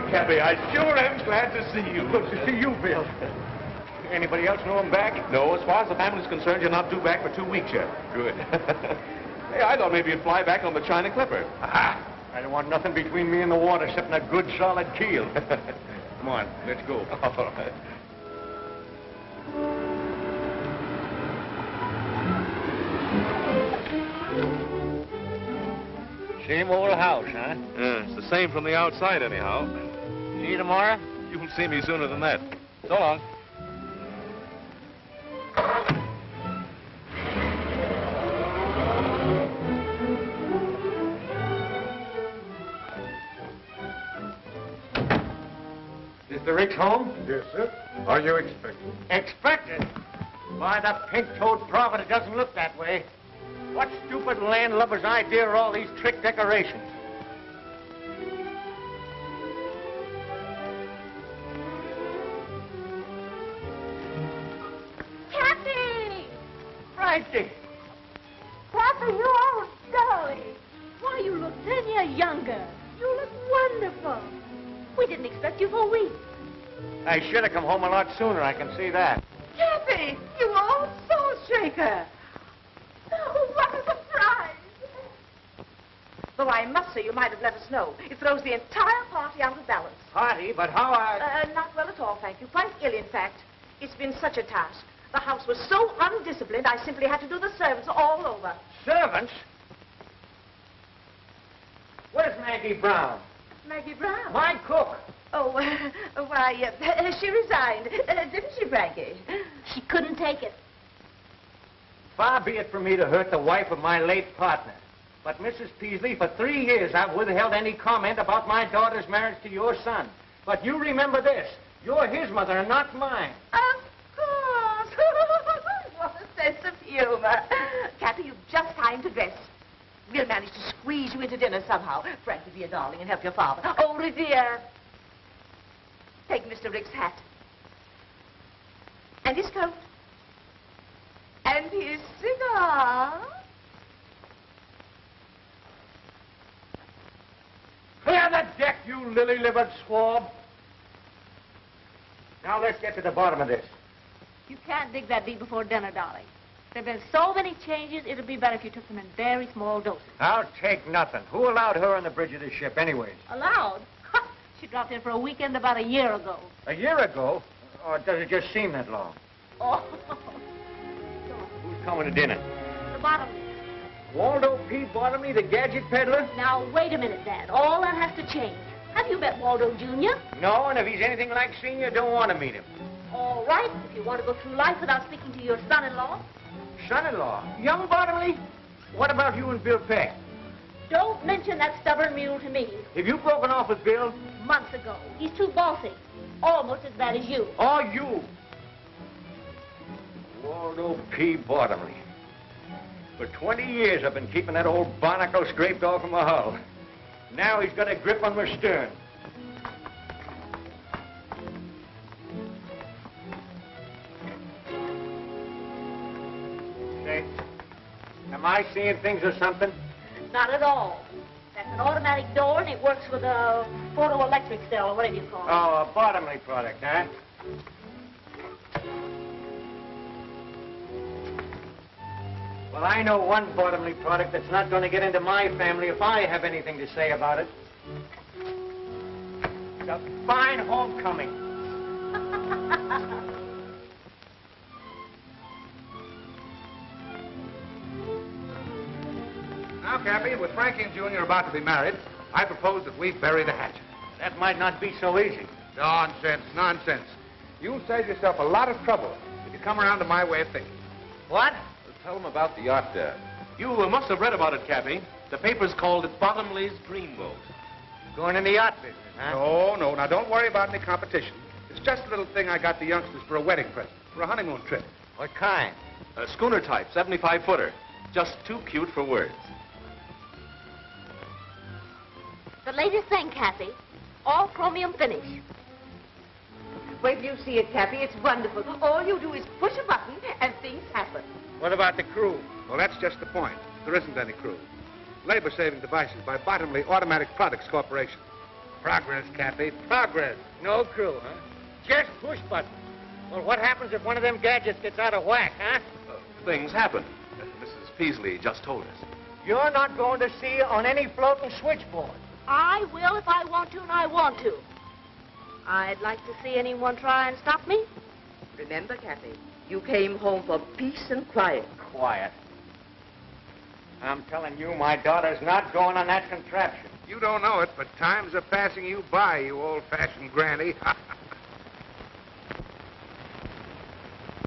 Cappy, I sure am glad to see you. Good to see you, Bill. Anybody else know him back? No, as far as the family's concerned, you're not due back for 2 weeks yet. Good. Hey, I thought maybe you'd fly back on the China Clipper. Aha! I don't want nothing between me and the water except a good, solid keel. Come on, let's go. All right. Same old house, huh? Yeah, it's the same from the outside, anyhow. See you tomorrow? You'll see me sooner than that. So long. Is the Ricks home? Yes, sir. Are you expecting? Expected? Why, the pink-toed prophet, it doesn't look that way. What stupid landlubber's idea are all these trick decorations? Cappy! Righty. Cappy, you old darling. Why, you look 10 years younger. You look wonderful. We didn't expect you for a week. I should have come home a lot sooner, I can see that. Cappy, you old soul shaker. Oh, what a surprise. Though I must say you might have let us know. It throws the entire party out of balance. Party, but how Not well at all, thank you. Quite ill, in fact. It's been such a task. The house was so undisciplined, I simply had to do the servants all over. Servants? Where's Maggie Brown? Maggie Brown? My cook. Oh, why, she resigned. Didn't she, Frankie? She couldn't take it. Far be it from me to hurt the wife of my late partner. But, Mrs. Peasley, for 3 years I've withheld any comment about my daughter's marriage to your son. But you remember this. You're his mother and not mine. Of course. What a sense of humor. Cappy, you've just time to dress. We'll manage to squeeze you into dinner somehow. Frankie, be a darling and help your father. Oh, Revere. Take Mr. Rick's hat. And his coat. And his cigar. Clear the deck, you lily-livered swab. Now let's get to the bottom of this. You can't dig that deep before dinner, darling. There have been so many changes, it'd be better if you took them in very small doses. I'll take nothing. Who allowed her on the bridge of this ship anyways? Allowed? She dropped in for a weekend about a year ago. A year ago? Or does it just seem that long? Oh. Who's coming to dinner? The bottom. Waldo P. Bottomley, the gadget peddler? Now, wait a minute, Dad. All that has to change. Have you met Waldo Jr.? No, and if he's anything like Senior, don't want to meet him. All right, if you want to go through life without speaking to your son-in-law. Son-in-law? Young Bottomley? What about you and Bill Peck? Don't mention that stubborn mule to me. Have you broken off with Bill? Months ago. He's too bossy. Almost as bad as you. Or you? Waldo P. Bottomley. For 20 years I've been keeping that old barnacle scraped off of my hull. Now he's got a grip on my stern. Say, am I seeing things or something? Not at all. That's an automatic door, and it works with a photoelectric cell, or whatever you call it. Oh, a bottomly product, huh? Well, I know one bottomly product that's not going to get into my family if I have anything to say about it. It's a fine homecoming. Now, Cappy, with Frankie and Junior about to be married, I propose that we bury the hatchet. That might not be so easy. Nonsense, nonsense. You'll save yourself a lot of trouble if you come around to my way of thinking. What? Tell them about the yacht, You must have read about it, Cappy. The papers called it Bottomley's Dreamboat. Going in the yacht business, huh? No. Now, don't worry about any competition. It's just a little thing I got the youngsters for a wedding present, for a honeymoon trip. What kind? A schooner type, 75-footer. Just too cute for words. The latest thing, Kathy. All chromium finish. Wait till you see it, Cappy. It's wonderful. All you do is push a button and things happen. What about the crew? Well, that's just the point. There isn't any crew. Labor-saving devices by Bottomley Automatic Products Corporation. Progress, Cappy, progress. No crew, huh? Just push buttons. Well, what happens if one of them gadgets gets out of whack, huh? Things happen. Mrs. Peasley just told us. You're not going to see on any floating switchboard. I will if I want to, and I want to. I'd like to see anyone try and stop me. Remember, Cappy, you came home for peace and quiet. Quiet. I'm telling you, my daughter's not going on that contraption. You don't know it, but times are passing you by, you old-fashioned granny.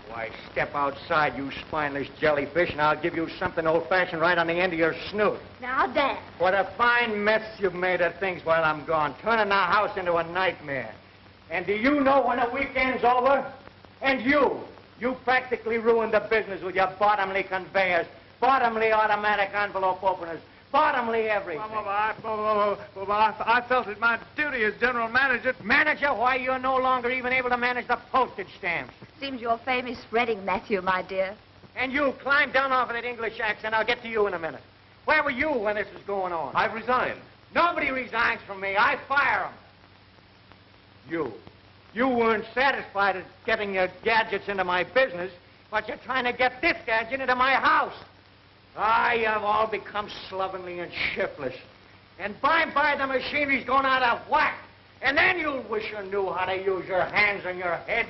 Why, step outside, you spineless jellyfish, and I'll give you something old-fashioned right on the end of your snoot. Now, Dan. What a fine mess you've made of things while I'm gone, turning the house into a nightmare. And do you know when the weekend's over? And you practically ruined the business with your bottomly conveyors, bottomly automatic envelope openers, bottomly everything. I felt it my duty as general manager. Manager? Why, you're no longer even able to manage the postage stamps. Seems you're famous spreading, Matthew, my dear. And you, climb down off of that English accent. I'll get to you in a minute. Where were you when this was going on? I've resigned. Nobody resigns from me. I fire them. You weren't satisfied at getting your gadgets into my business, but you're trying to get this gadget into my house. You have all become slovenly and shiftless. And by the machinery's going out of whack. And then you'll wish you knew how to use your hands and your heads.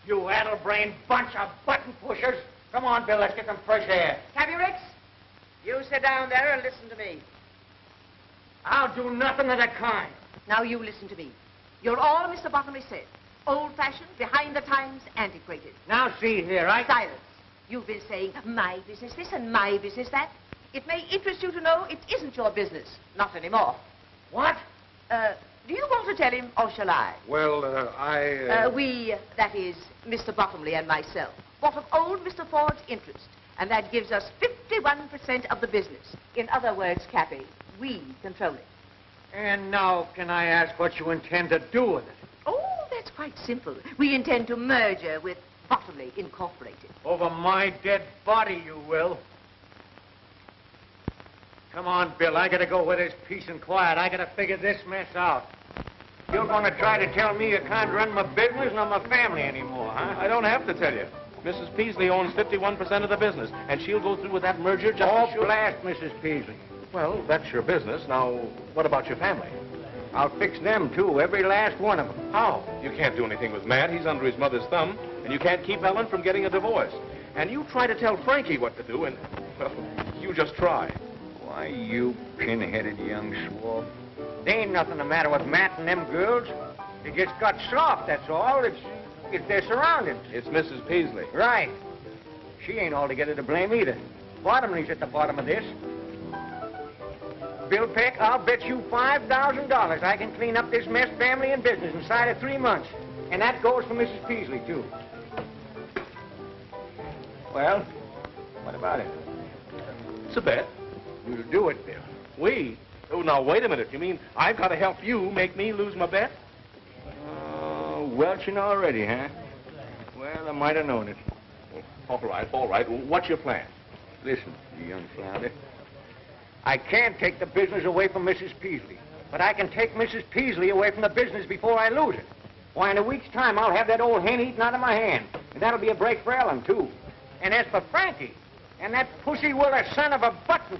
You addle-brained bunch of button pushers. Come on, Bill, let's get some fresh air. Cappy Ricks, you sit down there and listen to me. I'll do nothing of the kind. Now you listen to me. You're all Mr. Bottomley said. Old-fashioned, behind the times, antiquated. Now see here, Silence. You've been saying, my business this and my business that. It may interest you to know it isn't your business. Not anymore. What? Do you want to tell him, or shall I? Well, We, that is, Mr. Bottomley and myself, bought of old Mr. Ford's interest, and that gives us 51% of the business. In other words, Cappy, we control it. And now, can I ask what you intend to do with it? Oh, that's quite simple. We intend to merger with Bottomley Incorporated. Over my dead body, you will. Come on, Bill. I gotta go where there's peace and quiet. I gotta figure this mess out. You're gonna try to tell me you can't run my business nor my family anymore, huh? I don't have to tell you. Mrs. Peasley owns 51% of the business, and she'll go through with that merger just Oh, as sure. blast Mrs. Peasley. Well, that's your business. Now, what about your family? I'll fix them, too, every last one of them. How? You can't do anything with Matt. He's under his mother's thumb, and you can't keep Ellen from getting a divorce. And you try to tell Frankie what to do, and, well, you just try. Why, you pin-headed young swab. There ain't nothing the matter with Matt and them girls. They just got soft, that's all. It's their surroundings. It's Mrs. Peasley. Right. She ain't altogether to blame either. Bottomley's at the bottom of this. Bill Peck, I'll bet you $5,000 I can clean up this mess, family and business, inside of 3 months. And that goes for Mrs. Peasley, too. Well, what about it? It's a bet. We'll do it, Bill. We? Oh, now, wait a minute. You mean I've got to help you make me lose my bet? Welching already, huh? Well, I might have known it. All right, all right. What's your plan? Listen, you young flounder. I can't take the business away from Mrs. Peasley, but I can take Mrs. Peasley away from the business before I lose it. Why, in a week's time, I'll have that old hen eaten out of my hand. And that'll be a break for Ellen, too. And as for Frankie, and that pussy willer son of a button.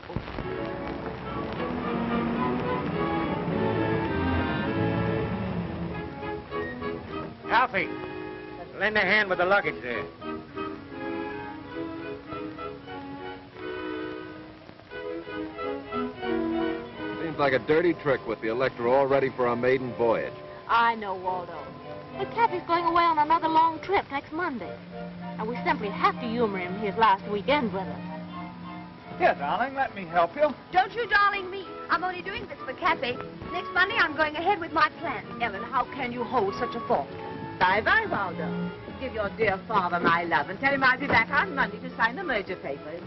Alfie, lend a hand with the luggage there. Seems like a dirty trick with the Electra all ready for our maiden voyage. I know, Waldo. But Cappy's going away on another long trip next Monday. And we simply have to humor him his last weekend with us. Here, darling, let me help you. Don't you darling me. I'm only doing this for Cappy. Next Monday, I'm going ahead with my plan. Ellen, how can you hold such a thought? Bye-bye, Waldo. Give your dear father my love and tell him I'll be back on Monday to sign the merger papers.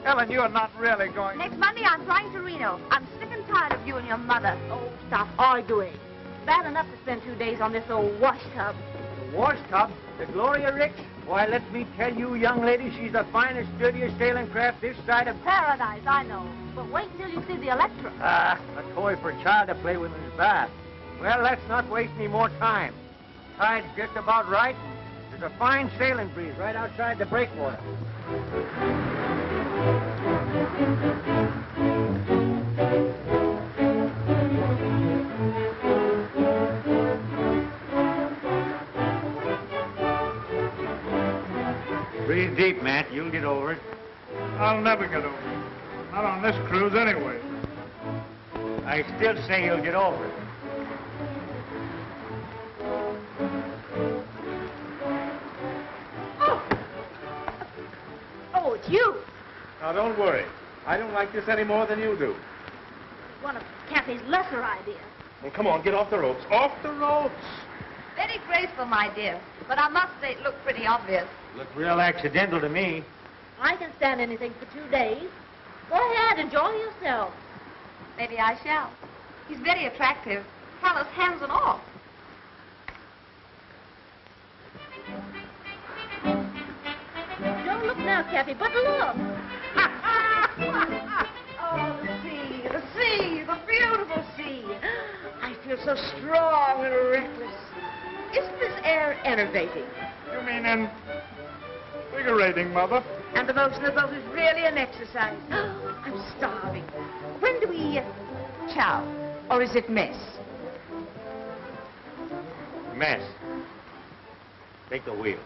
Ellen, you're not really going... Next Monday, I'm flying to Reno. I'm sick and tired of you and your mother. Oh, stop arguing. Bad enough to spend 2 days on this old wash tub. The wash tub? The Gloria Ricks? Why, let me tell you, young lady, she's the finest, dirtiest sailing craft this side of... Paradise, I know. But wait until you see the Electra. Ah, a toy for a child to play with in his bath. Well, let's not waste any more time. Tide's just about right. There's a fine sailing breeze right outside the breakwater. Breathe deep, Matt. You'll get over it. I'll never get over it. Not on this cruise, anyway. I still say you'll get over it. Oh, it's you. Now, don't worry. I don't like this any more than you do. One of Cappy's lesser ideas. Well, come on, get off the ropes. Off the ropes! Very graceful, my dear. But I must say it looked pretty obvious. Looked real accidental to me. I can stand anything for 2 days. Go ahead, enjoy yourself. Maybe I shall. He's very attractive. Callous hands and all. Don't look now, Cappy, but look. Oh, the sea, the beautiful sea. I feel so strong and reckless. Isn't this air enervating? You mean invigorating, Mother? And the motion of the boat is really an exercise. I'm starving. When do we chow? Or is it mess? Mess. Take the wheel.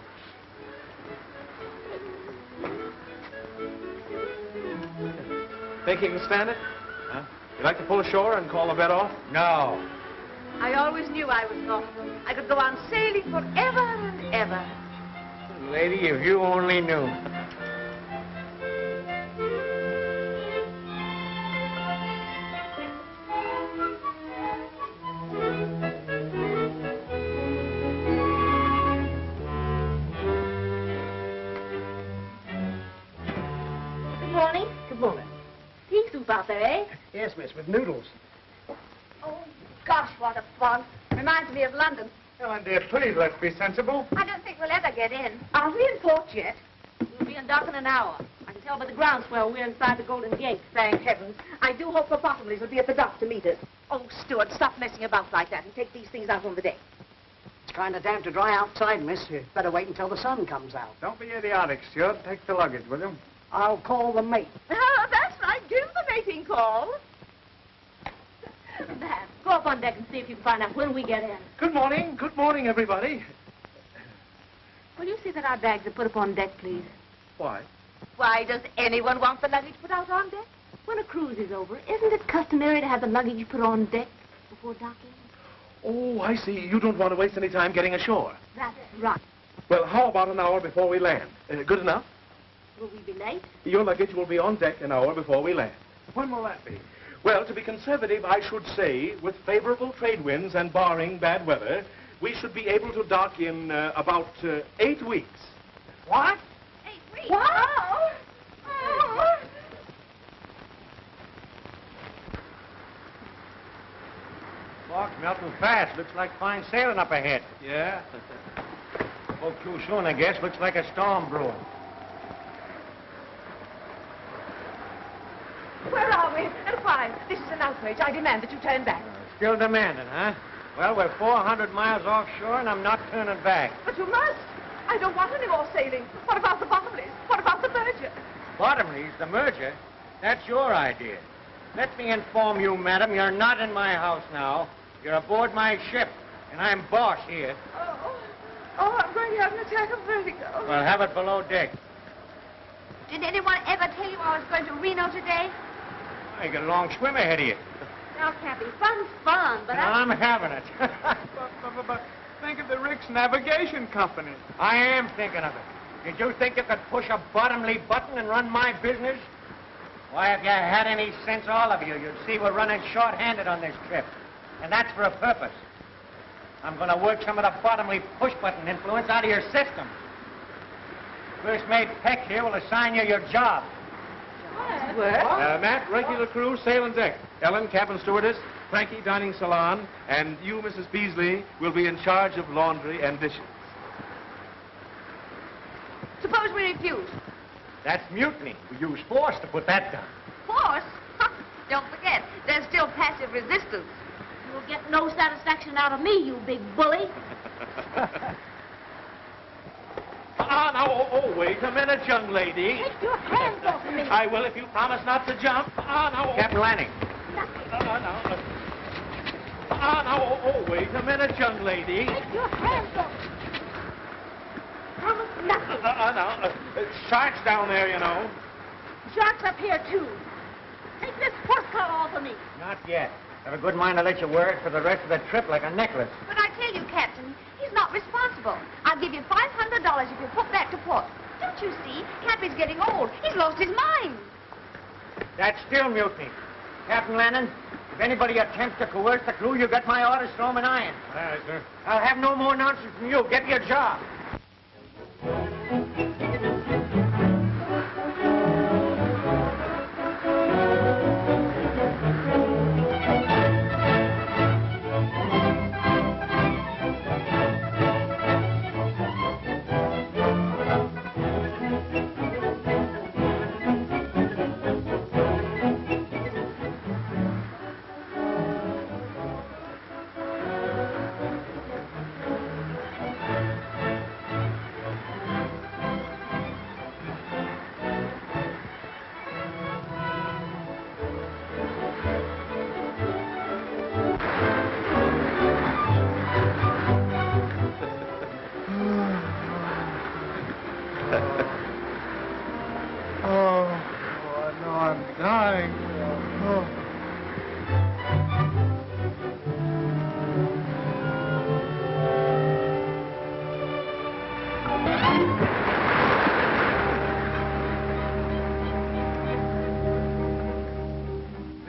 Think you can stand it? Huh? You like to pull ashore and call the bet off? No. I always knew I was thoughtful. I could go on sailing forever and ever. Lady, if you only knew. Good morning. Good morning. Pea soup out there, eh? Yes, miss, with noodles. Oh, gosh, what a fun. Reminds me of London. Ellen, dear, please, let's be sensible. I don't think we'll ever get in. Are we in port yet? We'll be in dock in an hour. I can tell by the groundswell we're inside the Golden Gate. Thank heavens. I do hope the Bottomleys will be at the dock to meet us. Oh, Stuart, stop messing about like that and take these things out on the deck. It's kind of damp to dry outside, miss. You better wait until the sun comes out. Don't be idiotic, Stuart. Take the luggage, will you? I'll call the mate. Oh, that's right. Give the mating call. Dad, go up on deck and see if you can find out when we get in. Good morning, everybody. Will you see that our bags are put up on deck, please? Why? Why does anyone want the luggage put out on deck? When a cruise is over, isn't it customary to have the luggage put on deck before docking? Oh, I see. You don't want to waste any time getting ashore. That's right. Well, how about an hour before we land? Good enough? Will we be late? Your luggage will be on deck an hour before we land. When will that be? Well, to be conservative, I should say, with favorable trade winds and barring bad weather, we should be able to dock in about 8 weeks. What? 8 weeks. What? Oh. Fog's melting fast. Looks like fine sailing up ahead. Yeah? Spoke too soon, I guess. Looks like a storm brewing. Where are we? And mind. This is an outrage. I demand that you turn back. Still demanding, huh? Well, we're 400 miles offshore, and I'm not turning back. But you must. I don't want any more sailing. What about the Bottomleys? What about the merger? Bottomleys, the merger? That's your idea. Let me inform you, madam, you're not in my house now. You're aboard my ship, and I'm boss here. Oh, I'm going to have an attack of vertigo. Well, have it below deck. Did anyone ever tell you I was going to Reno today? You got a long swim ahead of you. Now, Cappy, fun's fun, but I'm having it. But think of the Ricks Navigation Company. I am thinking of it. Did you think you could push a bottomly button and run my business? Why, if you had any sense, all of you, you'd see we're running short-handed on this trip. And that's for a purpose. I'm going to work some of the bottomly push-button influence out of your system. First mate Peck here will assign you your job. Matt, regular crew, sail and deck. Ellen, cabin stewardess. Frankie, dining salon. And you, Mrs. Beasley, will be in charge of laundry and dishes. Suppose we refuse. That's mutiny. We use force to put that down. Force? Don't forget, there's still passive resistance. you'll get no satisfaction out of me, you big bully. Now, wait a minute, young lady. Take your hands off of me. I will if you promise not to jump. Now. Captain Lanning. Now, wait a minute, young lady. Take your hands off. Promise nothing. Sharks down there, you know. Sharks up here, too. Take this horse collar off of me. Not yet. Have a good mind to let you wear it for the rest of the trip like a necklace. But I tell you, Captain, he's not responsible. I'll give you $500 if you put back to port. Don't you see? Cappy's getting old. He's lost his mind. That's still mutiny. Captain Lanning, if anybody attempts to coerce the crew, you got my orders, throw 'em in irons. All right, sir. I'll have no more nonsense from you. Get your job.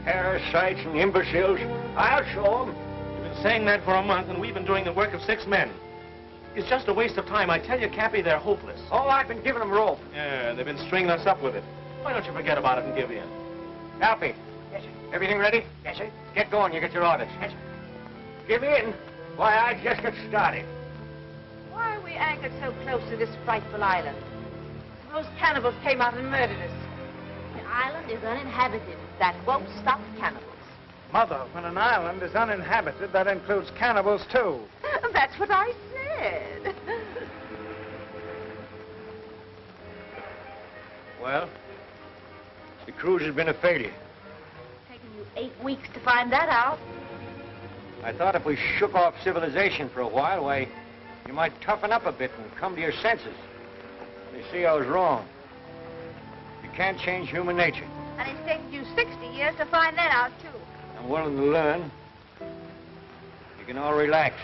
Parasites and imbeciles. I'll show 'em. You've been saying that for a month, and we've been doing the work of 6 men. It's just a waste of time. I tell you, Cappy, they're hopeless. Oh, I've been giving them rope. Yeah, they've been stringing us up with it. Why don't you forget about it and give in? Cappy. Yes, sir. Everything ready? Yes, sir. Get going. You get your orders. Yes, sir. Give in. Why, I just got started. Why are we anchored so close to this frightful island? Those cannibals came out and murdered us. The island is uninhabited. That won't stop cannibals. Mother, when an island is uninhabited, that includes cannibals, too. That's what I said. Well, the cruise has been a failure. Taken you 8 weeks to find that out. I thought if we shook off civilization for a while, why, you might toughen up a bit and come to your senses. You see, I was wrong. You can't change human nature. And it's taken you 60 years to find that out, too. I'm willing to learn. You can all relax.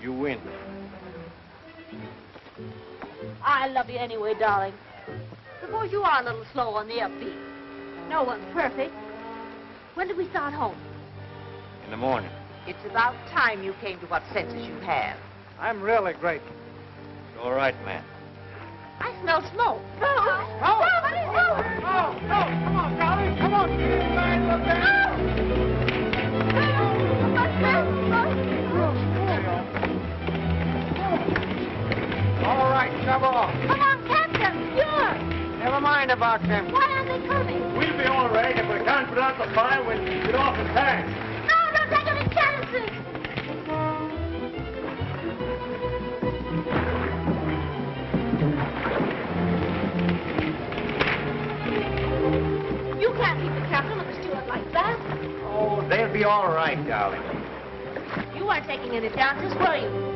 You win. I love you anyway, darling. Suppose you are a little slow on the upbeat. No one's perfect. When do we start home? In the morning. It's about time you came to what senses you have. I'm really grateful. It's all right, man. I smell smoke. No! Somebody move! No! Come on, Charlie! Come on! All right, shove off. Come on, Captain! Sure! Never mind about them. Why aren't they coming? We'll be all right if we down and put out the fire, we'll get off in time. No, don't take any chances. You can't keep the captain and the steward like that. Oh, they'll be all right, darling. You weren't taking any chances, were you?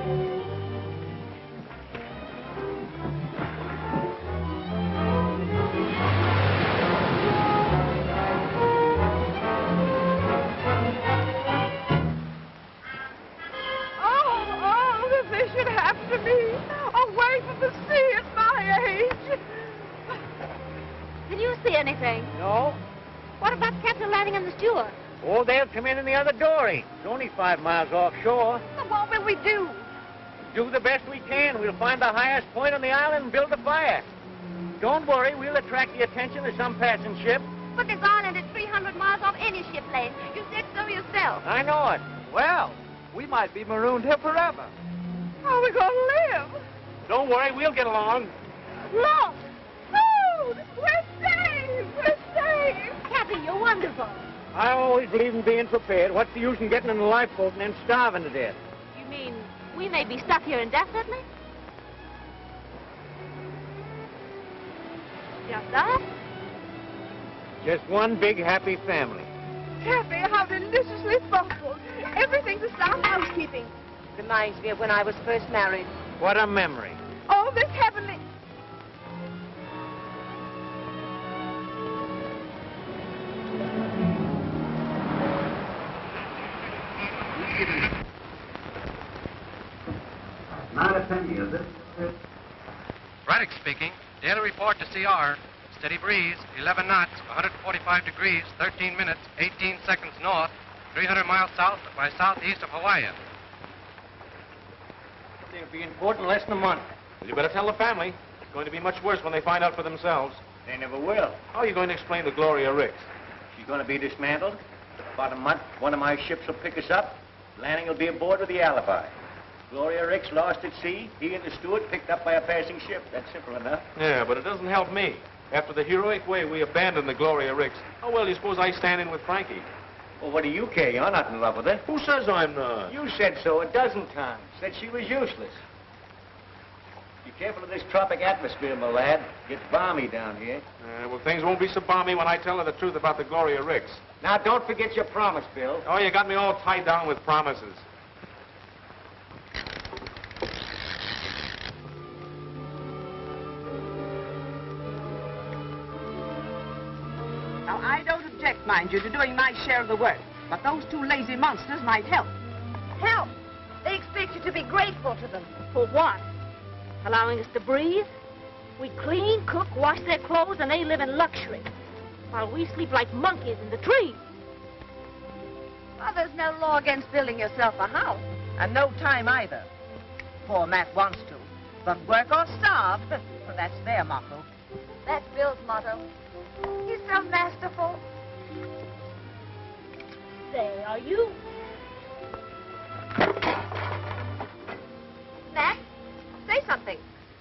Anything? No? What about the captain landing and the steward? Oh, they'll come in the other dory. It's only 5 miles offshore. So what will we do? Do the best we can. We'll find the highest point on the island and build a fire. Don't worry, we'll attract the attention of some passing ship. But this island is 300 miles off any ship lane. You said so yourself. I know it. Well, we might be marooned here forever. How are we going to live? Don't worry, we'll get along. Lost! Food! We're saved! We're saved! Cappy, you're wonderful. I always believe in being prepared. What's the use in getting in the lifeboat and then starving to death? You mean we may be stuck here indefinitely? Just us? Just one big happy family. Cappy, how deliciously thoughtful. Everything's a sound housekeeping. Reminds me of when I was first married. What a memory. Oh, this heavenly... Not a penny, is it? Braddock speaking. Daily report to CR. Steady breeze, 11 knots, 145 degrees, 13 minutes, 18 seconds north, 300 miles south by southeast of Hawaii. They'll be in port in less than a month. You better tell the family. It's going to be much worse when they find out for themselves. They never will. How are you going to explain to Gloria Ricks? She's going to be dismantled. About a month, one of my ships will pick us up. Landing will be aboard with the alibi. Gloria Ricks lost at sea. He and the steward picked up by a passing ship. That's simple enough. Yeah, but it doesn't help me. After the heroic way we abandoned the Gloria Ricks, how well do you suppose I stand in with Frankie? Well, what do you care? You're not in love with her. Who says I'm not? You said so a dozen times. Said she was useless. Be careful of this tropic atmosphere, my lad. It's balmy down here. Well, things won't be so balmy when I tell her the truth about the Gloria Ricks. Now, don't forget your promise, Bill. Oh, you got me all tied down with promises. Now, I don't object, mind you, to doing my share of the work. But those two lazy monsters might help. Help! They expect you to be grateful to them. For what? Allowing us to breathe? We clean, cook, wash their clothes, and they live in luxury. While we sleep like monkeys in the trees. Well, there's no law against building yourself a house. And no time either. Poor Matt wants to. But work or starve, well, that's their motto. That's Bill's motto. He's so masterful. Say, are you? Matt, say something.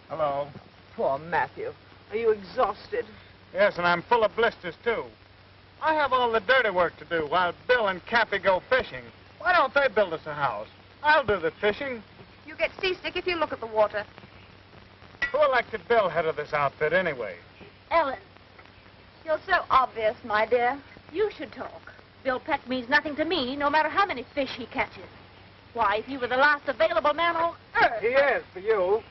Hello. Poor Matthew. Are you exhausted? Yes, and I'm full of blisters, too. I have all the dirty work to do while Bill and Cappy go fishing. Why don't they build us a house? I'll do the fishing. You get seasick if you look at the water. Who elected Bill head of this outfit, anyway? Ellen, You're so obvious, my dear. you should talk. Bill Peck means nothing to me, no matter how many fish he catches. Why, if he were the last available man on earth. He is, for you.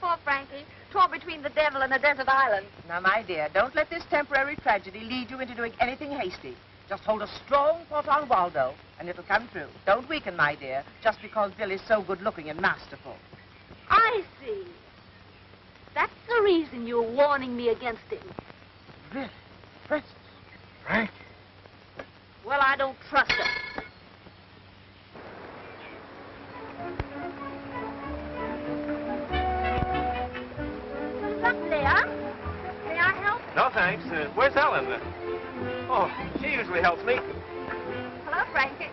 Poor Frankie, torn between the devil and a desert island. Now, my dear, don't let this temporary tragedy lead you into doing anything hasty. Just hold a strong thought on Waldo, and it'll come true. Don't weaken, my dear, just because Bill is so good-looking and masterful. I see. That's the reason you're warning me against him. Really? Francis? Frank? Well, I don't trust him. Something there? May I help? No, thanks. Where's Ellen? Oh, she usually helps me. Hello, Frankie.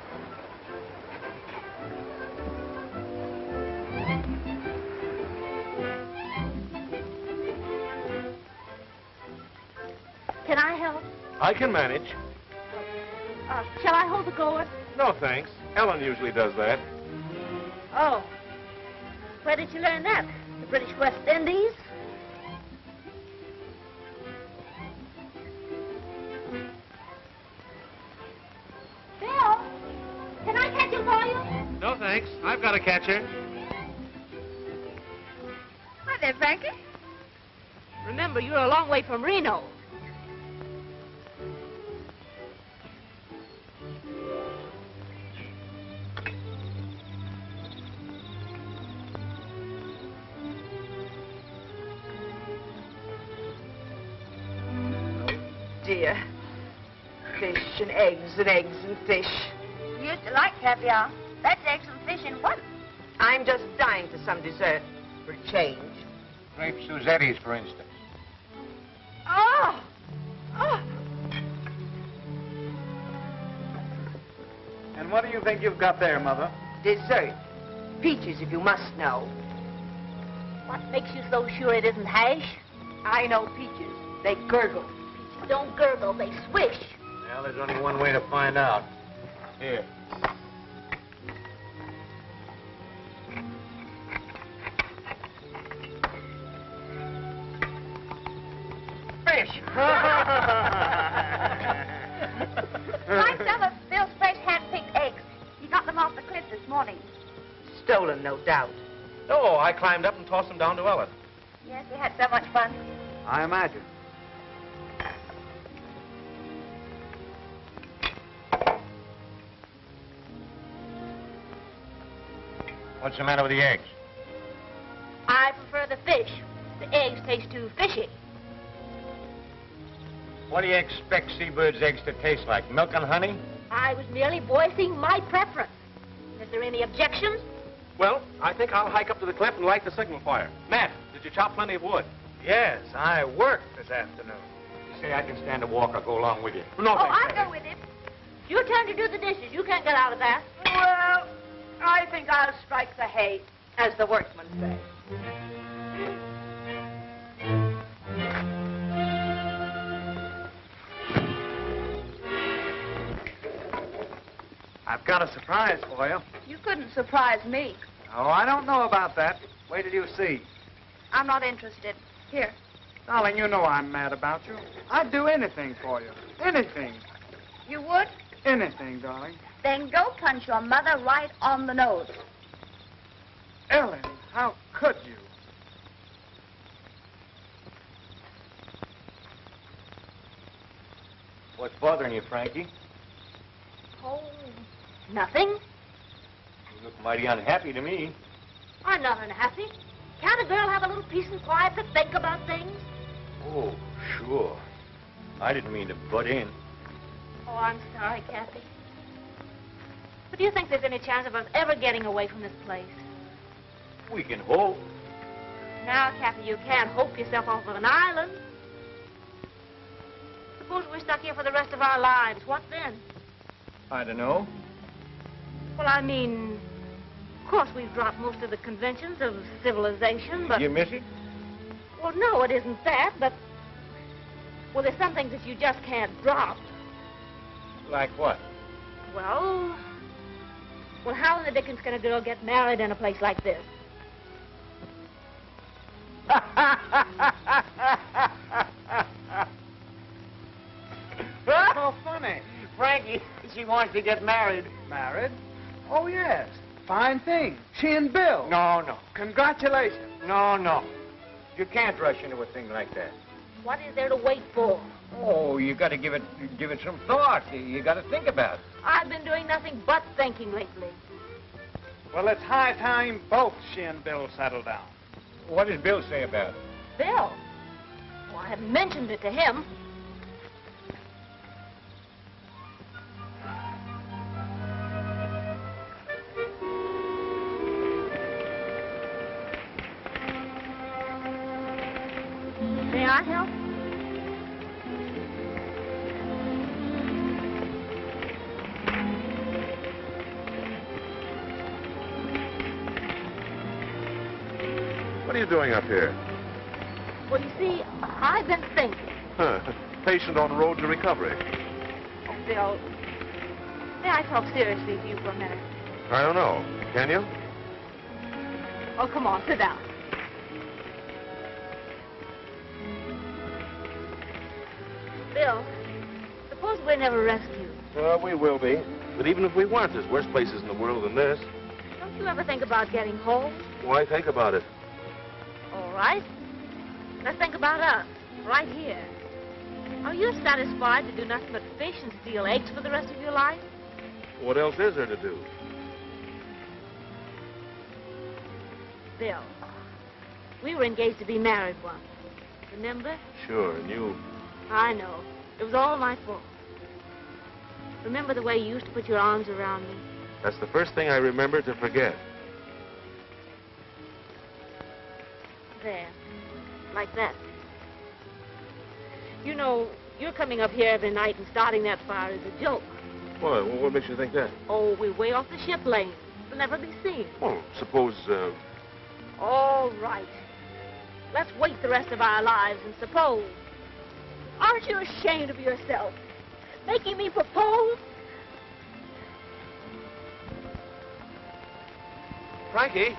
Can I help? I can manage. Shall I hold the gourd? No, thanks. Ellen usually does that. Oh. Where did you learn that? The British West Indies? Bill, can I catch him for you? No, thanks. I've got a catcher. Hi there, Frankie. Remember, you're a long way from Reno. Dear. Fish and eggs and eggs and fish. Used to like caviar. That's eggs and fish in one. I'm just dying for some dessert for a change. Grape Suzettis, for instance. Oh! Oh! And what do you think you've got there, Mother? Dessert. Peaches, if you must know. What makes you so sure it isn't hash? I know peaches. They gurgle. Peaches don't gurgle, they swish. Well, there's only one way to find out. Here. Fish. Like some of Bill's fresh hand-picked eggs. He got them off the cliff this morning. Stolen, no doubt. Oh, I climbed up and tossed them down to Ellen. Yes, we had so much fun. I imagine. What's the matter with the eggs? I prefer the fish. The eggs taste too fishy. What do you expect seabirds' eggs to taste like? Milk and honey? I was merely voicing my preference. Is there any objections? Well, I think I'll hike up to the cliff and light the signal fire. Matt, did you chop plenty of wood? Yes, I worked this afternoon. You say I can stand a walk or go along with you? No, Oh, thanks, I'll Matty. go with him. It's your turn to do the dishes. You can't get out of that. Well, I think I'll strike the hay, as the workmen say. I've got a surprise for you. You couldn't surprise me. Oh, I don't know about that. Wait till you see. I'm not interested. Here. Darling, you know I'm mad about you. I'd do anything for you. Anything. You would? Anything, darling. Then go punch your mother right on the nose. Ellen, how could you? What's bothering you, Frankie? Oh, nothing. You look mighty unhappy to me. I'm not unhappy. Can't a girl have a little peace and quiet to think about things? Oh, sure. I didn't mean to butt in. Oh, I'm sorry, Cappy. But do you think there's any chance of us ever getting away from this place? We can hope. Now, Cappy, you can't hope yourself off of an island. Suppose we're stuck here for the rest of our lives. What then? I don't know. Well, I mean, of course we've dropped most of the conventions of civilization, but... You miss it? Well, no, it isn't that, but... Well, there's some things that you just can't drop. Like what? Well, how in the dickens can a girl get married in a place like this? So funny. Frankie, she wants to get married. Married? Oh, yes. Fine thing. She and Bill. No. Congratulations. No. You can't rush into a thing like that. What is there to wait for? Oh, you got to give it some thought. You got to think about it. I've been doing nothing but thinking lately. Well, it's high time both she and Bill settle down. What does Bill say about it? Bill? Well, I haven't mentioned it to him. May I help? What are you doing up here? Well, you see, I've been thinking. Huh. Patient on road to recovery. Oh, Bill, May I talk seriously to you for a minute? I don't know. Can you? Oh, come on, sit down. Bill, suppose we're never rescued. We will be. But even if we weren't, there's worse places in the world than this. Don't you ever think about getting home? Why think about it? All right. Let's think about us, right here. Are you satisfied to do nothing but fish and steal eggs for the rest of your life? What else is there to do? Bill, we were engaged to be married once. Remember? Sure, and you... I know. It was all my fault. Remember the way you used to put your arms around me? That's the first thing I remember to forget. There. Like that. You know, you're coming up here every night and starting that fire is a joke. What makes you think that? Oh, we're way off the ship lane. We'll never be seen. Well, suppose, All right. Let's wait the rest of our lives and suppose. Aren't you ashamed of yourself? Making me propose? Frankie?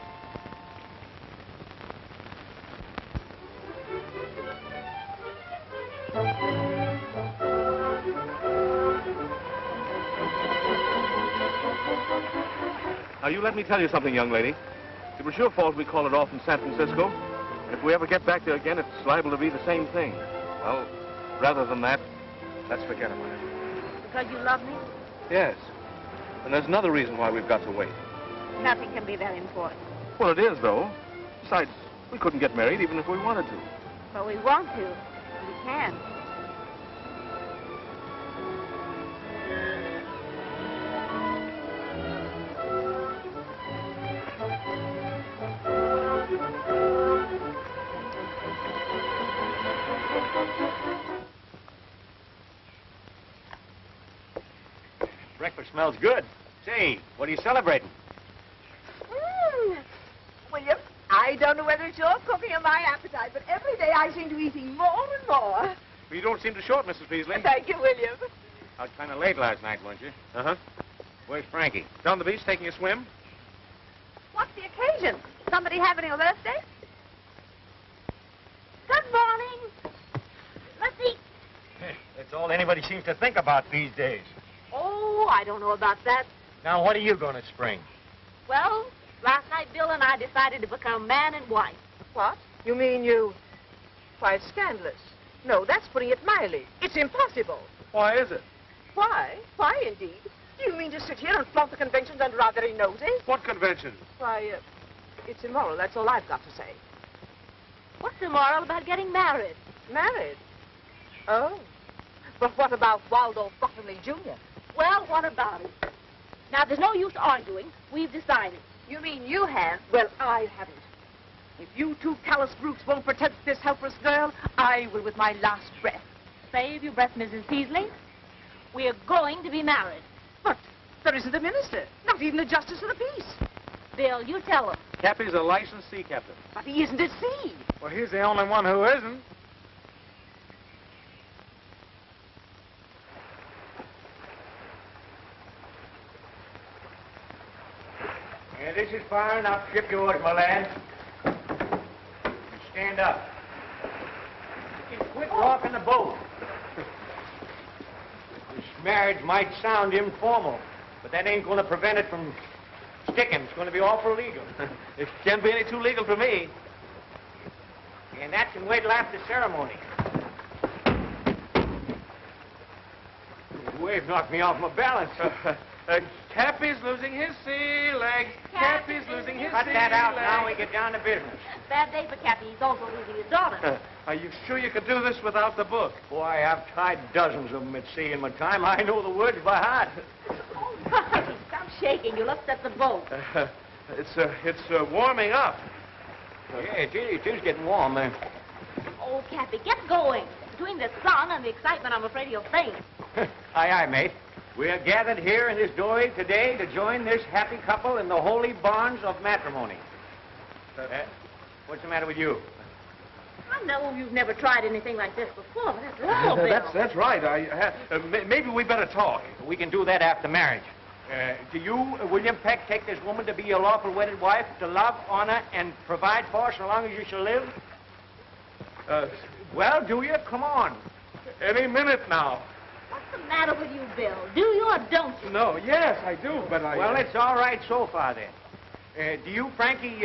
Now, you let me tell you something, young lady. It was your fault we called it off in San Francisco. And if we ever get back there again, it's liable to be the same thing. Well, rather than that, let's forget about it. Because you love me? Yes. And there's another reason why we've got to wait. Nothing can be that important. Well, it is, though. Besides, we couldn't get married even if we wanted to. But we want to. And we can. Breakfast smells good. Say, what are you celebrating? William, I don't know whether it's your cooking or my appetite, but every day I seem to be eating more and more. Well, you don't seem to short, Mrs. Peasley. Thank you, William. I was kind of late last night, weren't you? Uh-huh. Where's Frankie? Down the beach taking a swim? What's the occasion? Somebody having a birthday? Good morning. Let's eat. That's all anybody seems to think about these days. Oh, I don't know about that. Now, what are you going to spring? Well, last night Bill and I decided to become man and wife. What? You mean you... Why, it's scandalous. No, that's putting it mildly. It's impossible. Why is it? Why? Why, indeed? Do you mean to sit here and flaunt the conventions under our very noses? What convention? Why, it's immoral. That's all I've got to say. What's immoral about getting married? Married? Oh. But what about Waldo Bottomley, Jr.? Well, what about it? Now, there's no use arguing. We've decided. You mean you have? Well, I haven't. If you two callous brutes won't protect this helpless girl, I will with my last breath. Save your breath, Mrs. Peasley. We are going to be married. But there isn't a minister, not even a justice of the peace. Bill, you tell him. Cappy's a licensed sea captain. But he isn't at sea. Well, he's the only one who isn't. Yeah, this is far enough. Ship yours, my lad. Stand up. You can quit rocking the boat. This marriage might sound informal, but that ain't going to prevent it from sticking. It's going to be awful legal. It can't be any too legal for me. And that can wait till after ceremony. The wave knocked me off my balance. Cappy's losing his sea legs. Cappy's losing his Cut sea that out legs. now. We get down to business. Bad day for Cappy. He's also losing his daughter. Are you sure you could do this without the book? Boy, I've tried dozens of them at sea in my time. I know the words by heart. Oh, Ronnie, stop shaking. You'll upset the boat. It's warming up. Yeah, it is getting warm. Oh, Cappy, get going. Between the sun and the excitement, I'm afraid you'll faint. Aye, aye, mate. We are gathered here in this doorway today to join this happy couple in the holy bonds of matrimony. What's the matter with you? I know you've never tried anything like this before, but after all, Bill... That's right. Maybe we better talk. We can do that after marriage. Do you, William Peck, take this woman to be your lawful wedded wife, to love, honor, and provide for so long as you shall live? Well, do you? Come on. Any minute now. What's the matter with you, Bill? Do you or don't you? No, yes, I do, but I... Well, it's all right so far, then. Do you, Frankie,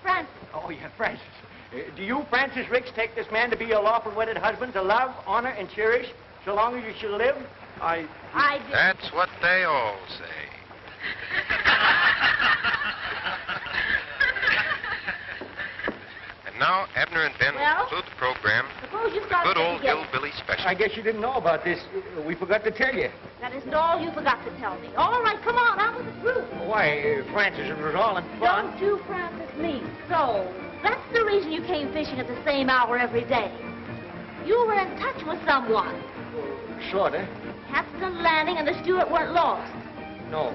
Francis. Oh, yeah, Francis. Do you, Francis Ricks, take this man to be your lawful wedded husband, to love, honor, and cherish so long as you shall live? I do. That's what they all say. And now, Abner and Ben will conclude the program Suppose you with a start good old together. hillbilly special. I guess you didn't know about this. We forgot to tell you. That isn't all you forgot to tell me. All right, come on, out with the truth. Why, Francis, it was all in fun. Don't you, Francis, me. So, that's the reason you came fishing at the same hour every day. You were in touch with someone. Sorta. Captain Lanning and the steward weren't lost. No.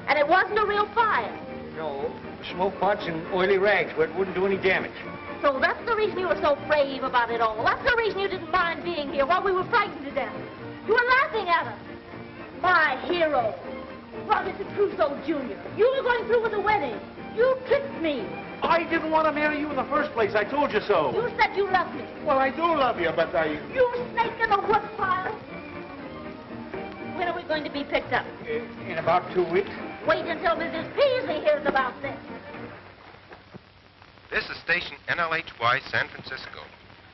And it wasn't a real fire. No. Smoke pots and oily rags where it wouldn't do any damage. So that's the reason you were so brave about it all. That's the reason you didn't mind being here while we were frightened to death. You were laughing at us. My hero, Robinson Crusoe Jr. You were going through with the wedding. You tricked me. I didn't want to marry you in the first place. I told you so. You said you loved me. Well, I do love you, but I... You snake in the woodpile. When are we going to be picked up? In about 2 weeks. Wait until Mrs. Peasley hears about this. This is station NLHY San Francisco.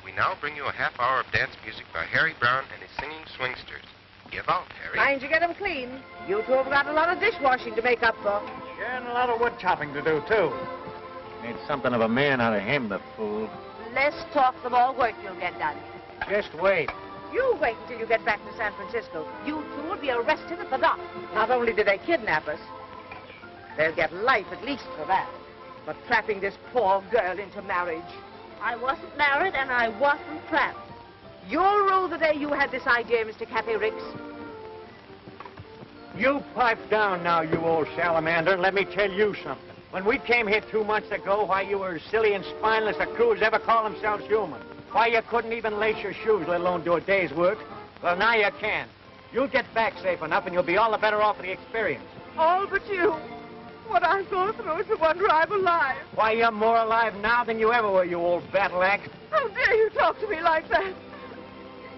We now bring you a half hour of dance music by Harry Brown and his singing swingsters. Give out, Harry. Mind you get them clean. You two have got a lot of dishwashing to make up for. Yeah, and a lot of wood chopping to do, too. Made something of a man out of him, the fool. Less talk, the more work you'll get done. Just wait. You wait until you get back to San Francisco. You two will be arrested at the dock. Not only did they kidnap us, they'll get life at least for that. But trapping this poor girl into marriage. I wasn't married and I wasn't trapped. You'll rule the day you had this idea, Mr. Cappy Ricks. You pipe down now, you old salamander, and let me tell you something. When we came here 2 months ago, why, you were as silly and spineless a crew as ever call themselves human. Why, you couldn't even lace your shoes, let alone do a day's work. Well, now you can. You'll get back safe enough, and you'll be all the better off for the experience. All but you. What I've gone through is the wonder I'm alive. Why, you're more alive now than you ever were, you old battle axe. How dare you talk to me like that?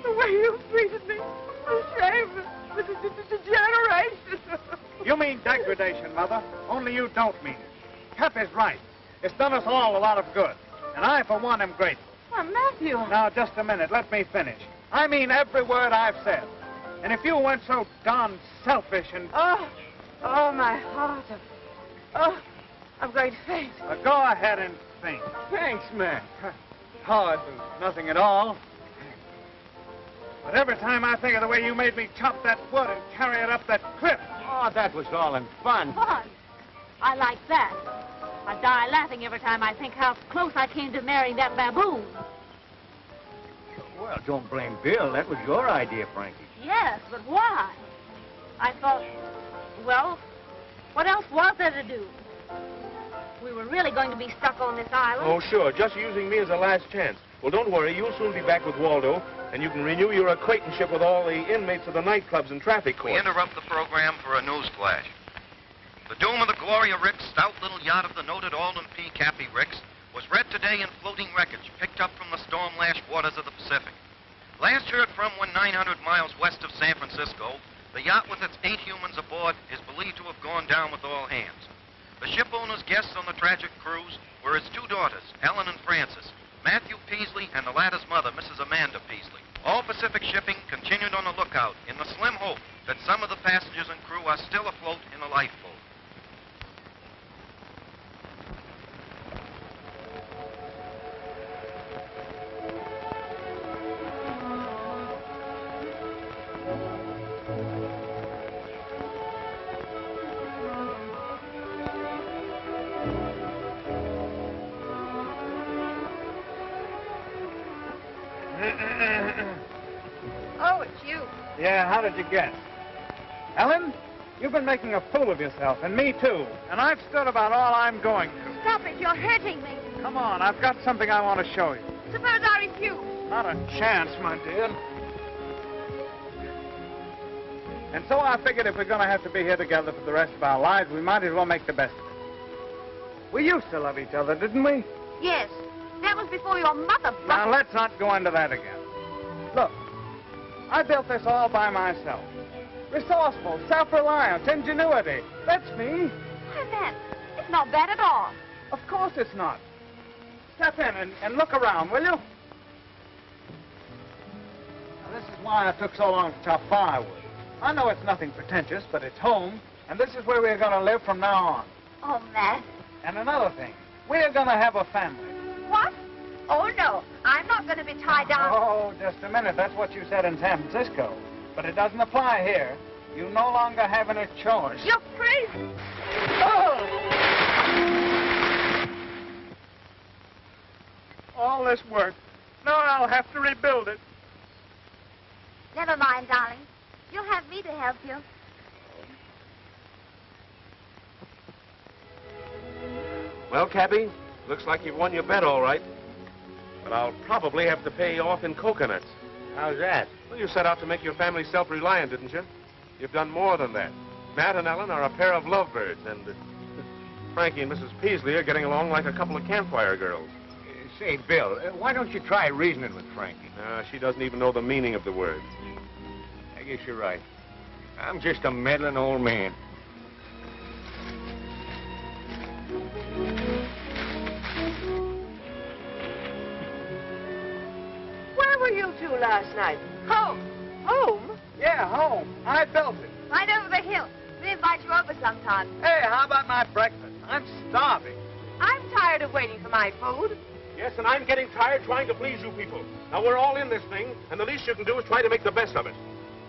The way you treated me. The shame. The degeneration. You mean degradation, Mother. Only you don't mean it. Cap is right. It's done us all a lot of good. And I, for one, am grateful. Why, Matthew. Now, just a minute. Let me finish. I mean every word I've said. And if you weren't so darn selfish and... Oh, my heart. Oh, I'm going to faint. Go ahead and faint. Thanks, man. Oh, it was nothing at all. But every time I think of the way you made me chop that wood and carry it up that cliff... Oh, that was all in fun. Fun. I like that. I die laughing every time I think how close I came to marrying that baboon. Well, don't blame Bill. That was your idea, Frankie. Yes, but why? I thought, well, what else was there to do? We were really going to be stuck on this island. Oh, sure. Just using me as a last chance. Well, don't worry. You'll soon be back with Waldo, and you can renew your acquaintanceship with all the inmates of the nightclubs and traffic We courts. interrupt the program for a news flash. The doom of the Gloria Ricks, stout little yacht of the noted Alden P. Cappy Ricks, was read today in floating wreckage picked up from the storm-lashed waters of the Pacific. Last heard from when 900 miles west of San Francisco, the yacht with its 8 humans aboard is believed to have gone down with all hands. The ship owner's guests on the tragic cruise were his 2 daughters, Ellen and Frances, Matthew Peasley, and the latter's mother, Mrs. Amanda Peasley. All Pacific shipping continued on the lookout in the slim hope that some of the passengers and crew are still afloat in a lifeboat. Oh, it's you. Yeah, how did you guess? Ellen, you've been making a fool of yourself, and me too. And I've stood about all I'm going to. Stop it. You're hurting me. Come on, I've got something I want to show you. Suppose I refuse. Not a chance, my dear. And so I figured if we're going to have to be here together for the rest of our lives, we might as well make the best of it. We used to love each other, didn't we? Yes. That was before your mother... Now, let's not go into that again. Look, I built this all by myself. Resourceful, self-reliance, ingenuity. That's me. Why, that... It's not bad at all. Of course it's not. Step in and look around, will you? Now, this is why I took so long to chop firewood. I know it's nothing pretentious, but it's home, and this is where we're going to live from now on. Oh, Matt. And another thing, we're going to have a family. What? Oh, no. I'm not going to be tied down. Oh, just a minute. That's what you said in San Francisco. But it doesn't apply here. You no longer have any choice. You're crazy. All this work. Now I'll have to rebuild it. Never mind, darling. You'll have me to help you. Well, Cappy, looks like you've won your bet all right. But I'll probably have to pay you off in coconuts. How's that? Well, you set out to make your family self-reliant, didn't you? You've done more than that. Matt and Ellen are a pair of lovebirds, and Frankie and Mrs. Peasley are getting along like a couple of campfire girls. Say, Bill, why don't you try reasoning with Frankie? She doesn't even know the meaning of the word. I guess you're right. I'm just a meddling old man. Where were you two last night? Home. Home? Yeah, home. I built it. Right over the hill. We invite you over sometime. Hey, how about my breakfast? I'm starving. I'm tired of waiting for my food. Yes, and I'm getting tired trying to please you people. Now, we're all in this thing, and the least you can do is try to make the best of it.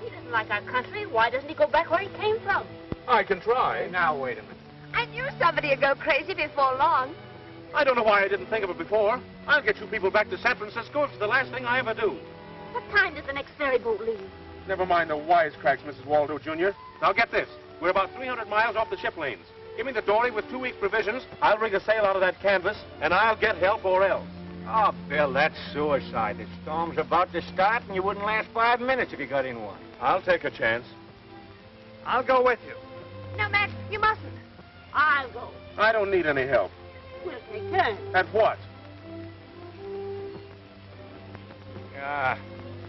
He doesn't like our country. Why doesn't he go back where he came from? I can try. Now, wait a minute. I knew somebody would go crazy before long. I don't know why I didn't think of it before. I'll get you people back to San Francisco. It's the last thing I ever do. What time does the next ferry boat leave? Never mind the wisecracks, Mrs. Waldo, Jr. Now, get this. We're about 300 miles off the ship lanes. Give me the dory with 2 weeks' provisions. I'll rig a sail out of that canvas, and I'll get help or else. Oh, Bill, that's suicide. The storm's about to start, and you wouldn't last 5 minutes if you got in one. I'll take a chance. I'll go with you. No, Max, you mustn't. I'll go. I don't need any help. We'll take turns. At what?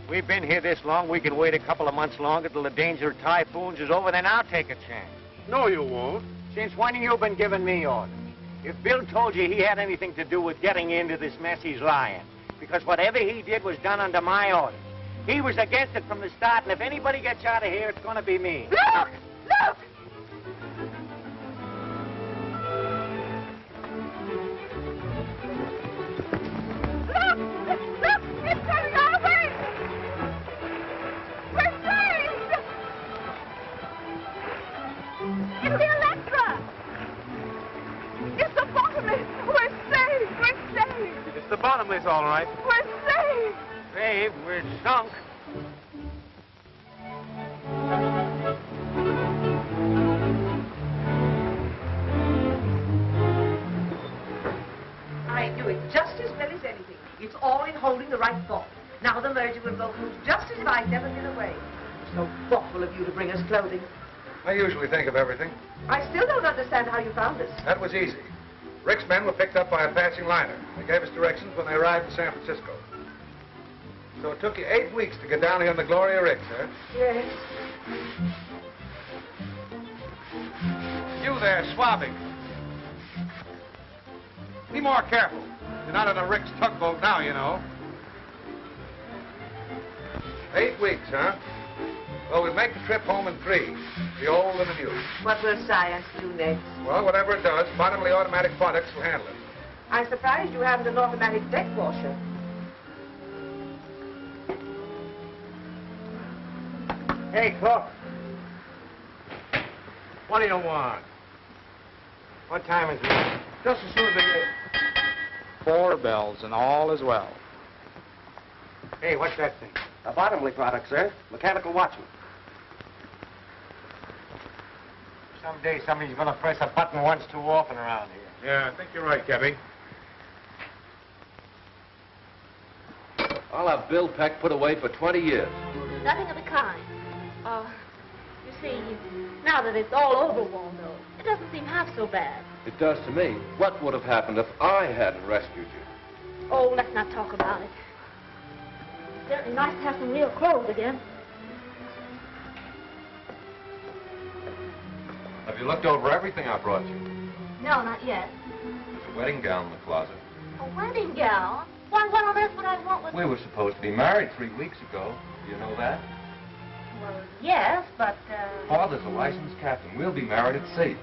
We've been here this long, we can wait a couple of months longer till the danger of typhoons is over, then I'll take a chance. No, you won't. Since when have you been giving me orders? If Bill told you he had anything to do with getting you into this mess, he's lying. Because whatever he did was done under my orders. He was against it from the start, and if anybody gets out of here, it's going to be me. Look! Look! Look! Look! It's coming our way! We're saved! It's the Electra! It's the Bottomless! We're saved! We're saved! It's the Bottomless, all right. We're saved! Babe, we're sunk. I knew it just as well as anything. It's all in holding the right thought. Now the merger will go through just as if I'd never been away. It's so thoughtful of you to bring us clothing. I usually think of everything. I still don't understand how you found us. That was easy. Rick's men were picked up by a passing liner. They gave us directions when they arrived in San Francisco. So it took you 8 weeks to get down here on the Gloria Ricks, huh? Yes. You there, swabbing. Be more careful. You're not on a Rick's tugboat now, you know. 8 weeks, huh? Well, we'll make the trip home in 3. The old and the new. What will science do next? Well, whatever it does, bottomly automatic products will handle it. I'm surprised you haven't an automatic deck washer. Hey, cook. What do you want? What time is it? Just as soon as they get... 4 bells, and all is well. Hey, what's that thing? A Bottomley product, sir. Mechanical watchman. Someday somebody's going to press a button once too often around here. Yeah, I think you're right, Cappy. I'll have Bill Peck put away for 20 years. Nothing of the kind. You see, now that it's all over, Waldo, it doesn't seem half so bad. It does to me. What would have happened if I hadn't rescued you? Oh, let's not talk about it. It's certainly nice to have some real clothes again. Have you looked over everything I brought you? No, not yet. There's a wedding gown in the closet. A wedding gown? Why, what on earth would I want with... We were supposed to be married 3 weeks ago. Do you know that? Well, yes, but, Father's a licensed captain. We'll be married at sea.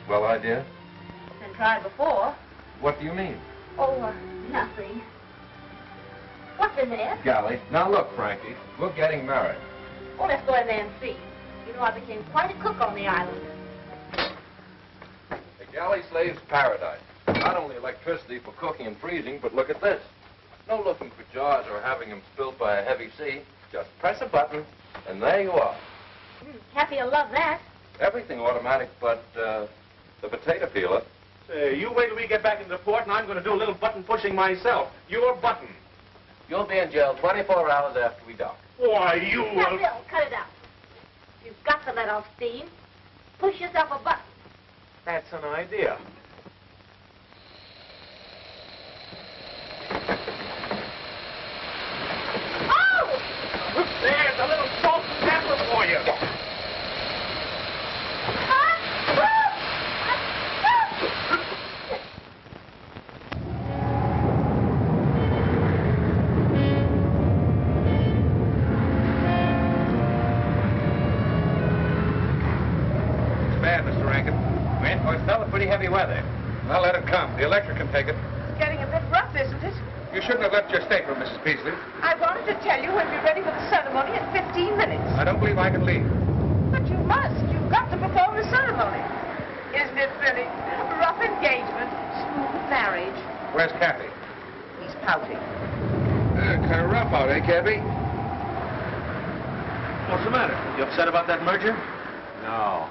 Swell idea? It's been tried before. What do you mean? Oh, nothing. What's in there? Galley. Now look, Frankie, we're getting married. Oh, let's go in there and see. You know, I became quite a cook on the island. The galley slave's paradise. Not only electricity for cooking and freezing, but look at this. No looking for jars or having them spilt by a heavy sea. Just press a button, and there you are. Cappy will love that. Everything automatic but the potato peeler. Say, you wait till we get back into port, and I'm going to do a little button pushing myself. Your button. You'll be in jail 24 hours after we dock. Why, you... Now, Bill, cut it out. You've got to let off steam. Push yourself a button. That's an idea. Oh! There's a little salt and pepper for you. Pretty heavy weather. I'll let it come. The electric can take it. It's getting a bit rough, isn't it? You shouldn't have left your stateroom, Mrs. Peasley. I wanted to tell you when we're ready for the ceremony in 15 minutes. I don't believe I can leave. But you must. You've got to perform the ceremony. Isn't it pretty? Rough engagement, smooth marriage. Where's Cappy? He's pouting. Kind of rough out, eh, Cappy? What's the matter? You upset about that merger? No.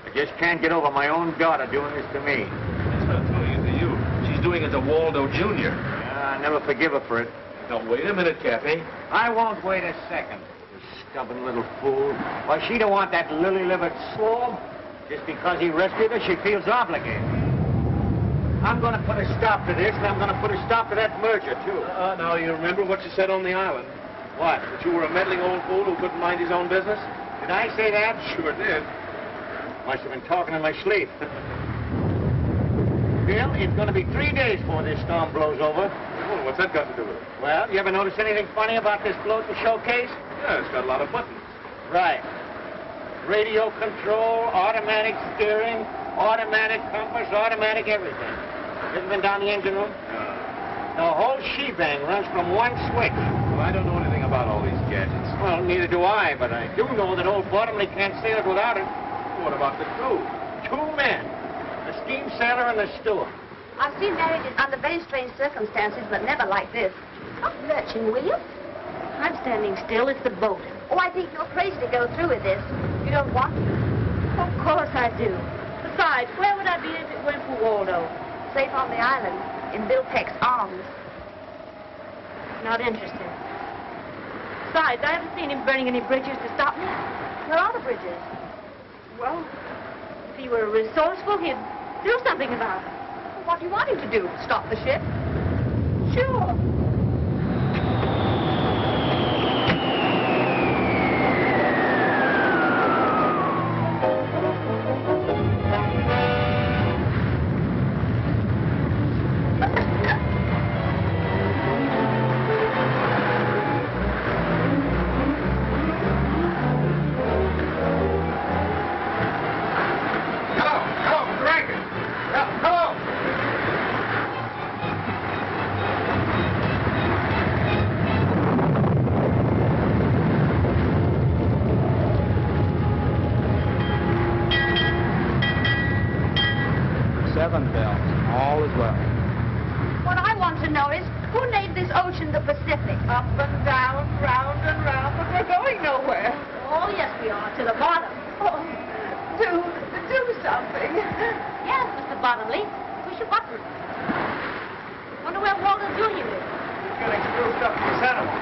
I just can't get over my own daughter doing this to me. She's not doing it to you. She's doing it to Waldo Jr. Yeah, I never forgive her for it. Now, wait a minute, Cappy. I won't wait a second. You stubborn little fool. Why, she don't want that lily-livered slob. Just because he rescued her, she feels obligated. I'm going to put a stop to this, and I'm going to put a stop to that merger, too. Now, you remember what you said on the island? What? That you were a meddling old fool who couldn't mind his own business? Did I say that? Sure did. Must have been talking in my sleep. Bill, it's going to be 3 days before this storm blows over. Well, what's that got to do with it? Well, you ever notice anything funny about this floating showcase? Yeah, it's got a lot of buttons. Right. Radio control, automatic steering, automatic compass, automatic everything. Ever been down the engine room? The whole shebang runs from one switch. Well, I don't know anything about all these gadgets. Well, neither do I, but I do know that old Bottomley can't sail it without it. What about the crew? 2 men. The steam sailor and the steward. I've seen marriages under very strange circumstances, but never like this. Stop lurching, will you? I'm standing still. It's the boat. Oh, I think you're crazy to go through with this. You don't want to. Of course I do. Besides, where would I be if it weren't for Waldo? Safe on the island, in Bill Peck's arms. Not interested. Besides, I haven't seen him burning any bridges to stop me. Where are the bridges? Well, if he were resourceful, he'd do something about it. What do you want him to do? Stop the ship? Sure. ocean, the Pacific. Up and down, round and round, but we're going nowhere. Oh, yes, we are, to the bottom. Oh, do something. Yes, Mr. Bottomley. Push a button. Wonder where Waldo Jr. is. He's getting screwed up in his animal.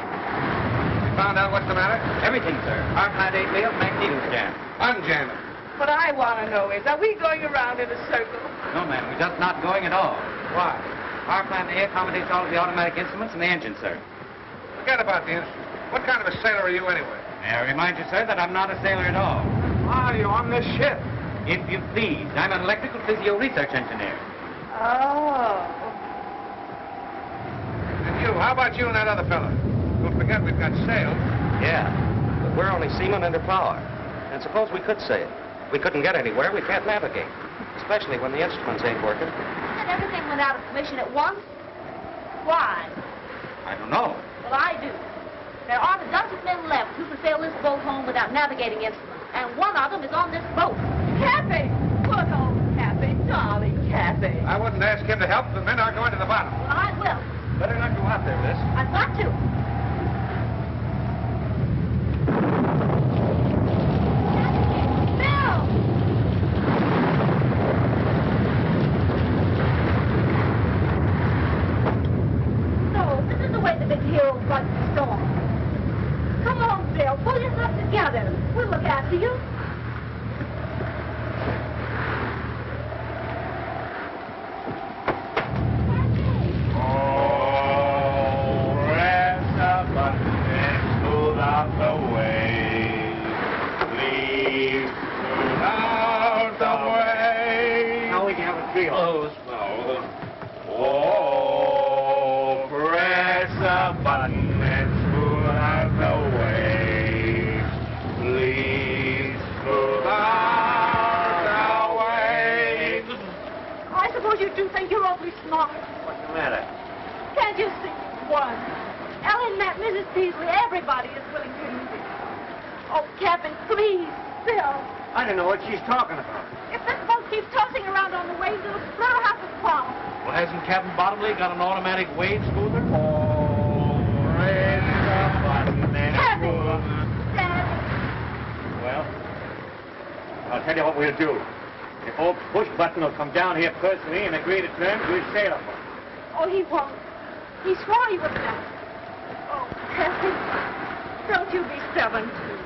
found out what's the matter? Everything, sir. Our plant 8 failed, magneto's jammed. Unjam it. What I want to know is, are we going around in a circle? No, ma'am, we're just not going at all. Why? Our plant A accommodates all of the automatic instruments and the engine, sir. Forget about the instrument. What kind of a sailor are you anyway? May I remind you, sir, that I'm not a sailor at all. Why are you on this ship? If you please, I'm an electrical physio research engineer. Oh. And you, how about you and that other fella? Don't forget we've got sails. Yeah, but we're only seamen under power. And suppose we could sail. We couldn't get anywhere, we can't navigate. Especially when the instruments ain't working. And everything went out of commission at once? Why? I don't know. Well, I do. There aren't a dozen men left who can sail this boat home without navigating instruments. And one of them is on this boat. Cappy! Good old Cappy, darling Cappy. I wouldn't ask him to help. The men are going to the bottom. Well, I will. Better not go out there, miss. I've got to. Bill! No, this is the way the big hero fights the storm. Come on, Bill. Pull yourself together. We'll look after you. Now we can have a trio. Oh, press a button and smooth out the way. Please smooth out the way. I suppose you do think you're awfully smart. What's the matter? Can't you see? One. Ellen met Mrs. Peasley. Everybody is willing to use it. Oh, Captain, please, Bill. I don't know what she's talking about. If this boat keeps tossing around on the waves, it'll split her half its promise. Well, hasn't Captain Bottomley got an automatic wave smoother? Oh, press a button and Happy. smooth. Dad. Well, I'll tell you what we'll do. If old Push Button will come down here personally and agree to terms, we'll sail up. Oh, he won't. He swore he would not. Oh, Happy, don't you be stubborn, too.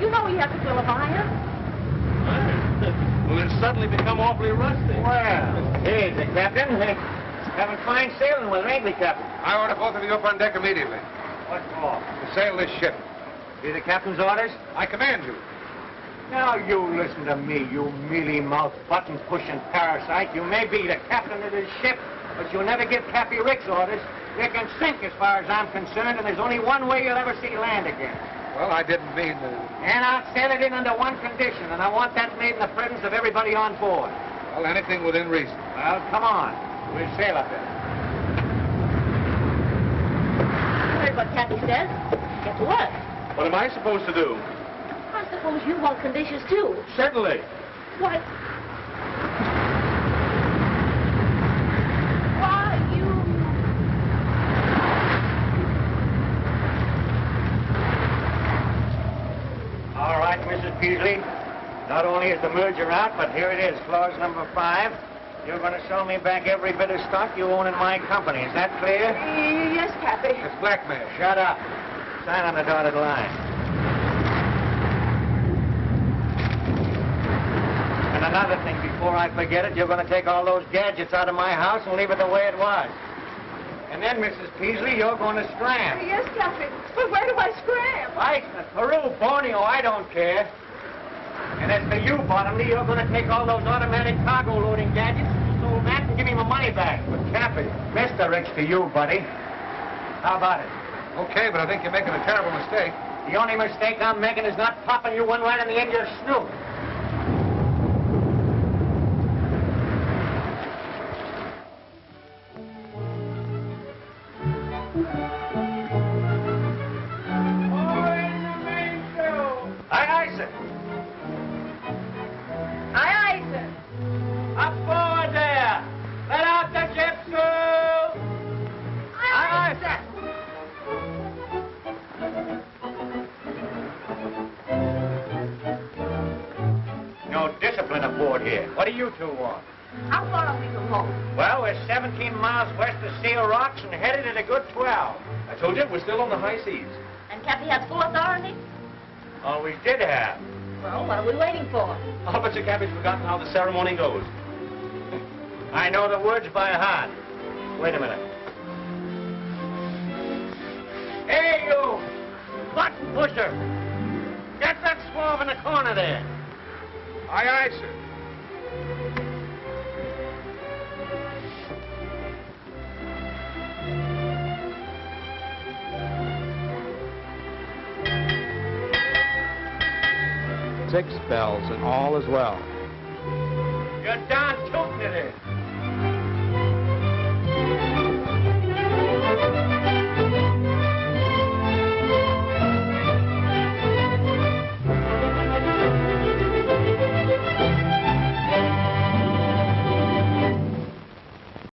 You know he has a bill of iron. Well, it's suddenly become awfully rusty. Well, here's the captain. Having fine sailing with her, ain't we, Captain? I order both of you up on deck immediately. What for? To sail this ship. Be the captain's orders? I command you. Now, you listen to me, you mealy-mouthed, button-pushing parasite. You may be the captain of this ship, but you'll never give Cappy Ricks orders. You can sink as far as I'm concerned, and there's only one way you'll ever see land again. Well, I didn't mean to... And I'll sail it in under one condition, and I want that made in the presence of everybody on board. Well, anything within reason. Well, come on. We'll sail up there. You heard what Cappy says. Get to work. What am I supposed to do? I suppose you want conditions, too. Certainly. Why... Why, you... All right, Mrs. Peasley. Not only is the merger out, but here it is, clause number 5. You're going to sell me back every bit of stock you own in my company. Is that clear? Yes, Cappy. It's blackmail. Shut up. Sign on the dotted line. And another thing, before I forget it, you're going to take all those gadgets out of my house and leave it the way it was. And then, Mrs. Peasley, you're going to scram. Yes, Cappy. But where do I scram? Iceland, Peru, Borneo, I don't care. And as for you, Bottomley, you're going to take all those automatic cargo loading gadgets, sold that, and give me my money back. But Cappy, Mr. Ricks to you, buddy. How about it? Okay, but I think you're making a terrible mistake. The only mistake I'm making is not popping you one right in the end of your snoot. Aye, aye, sir. Aye, aye, sir. Up forward there. Let out the ship, sir. Aye, aye, sir. No discipline aboard here. What do you two want? How far are we from home? Well, we're 17 miles west of Seal Rocks and headed at a good 12. I told you, we're still on the high seas. And Cappy has full authority? Always did have. Well, what are we waiting for? I'll bet you Cappy's forgotten how the ceremony goes. I know the words by heart. Wait a minute. Hey, you! Button pusher! Get that swab in the corner there. Aye, aye, sir. Six bells and all is well. You're darn tootin' it is.